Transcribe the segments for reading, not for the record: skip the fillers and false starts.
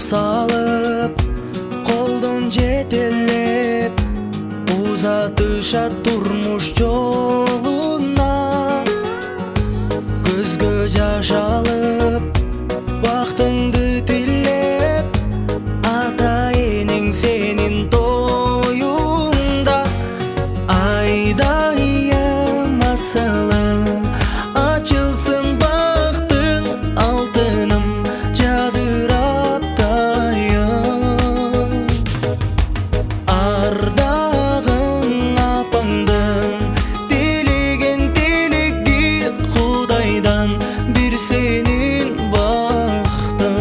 салып, колдон жетелеп, узатышат турмуш жолуна. Көзгө жаш алып, бактыңды тилеп, ата энең сенин тоюңда. Айдайым асылым, ачылсын бактың алтыным, жадырап дайым. Ардагың апаңдың, тилеген тилеги Кудайдан, бир сенин бактың.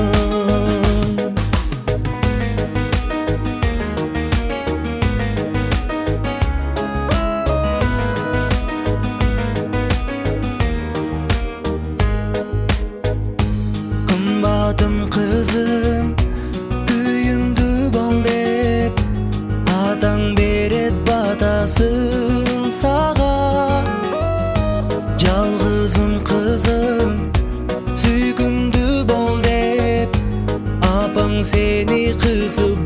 Кымбатым кызым, күйүмдү бол деп, атаң берет батасын сага. Жалгызым кызым, сүйкүмдү бол деп, апаң сени кызып